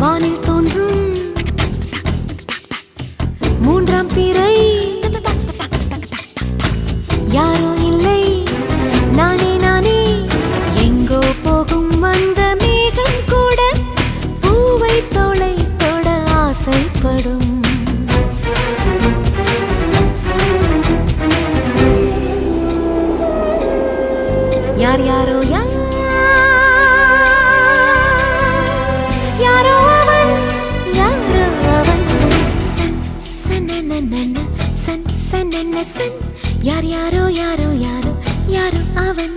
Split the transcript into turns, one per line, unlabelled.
வானில் தோன்றும் மூன்றாம் பிறை யாரோ இல்லை நானே நானே எங்கோ போகும் அந்த மேகம் கூட பூவை தோளை தொட ஆசைப்படும் யார் யாரோ யாரோ அவன் யாரோ அவன் சன் சனனனன சன் சனன சன் யார் யாரோ யாரோ யாரோ யாரோ அவன்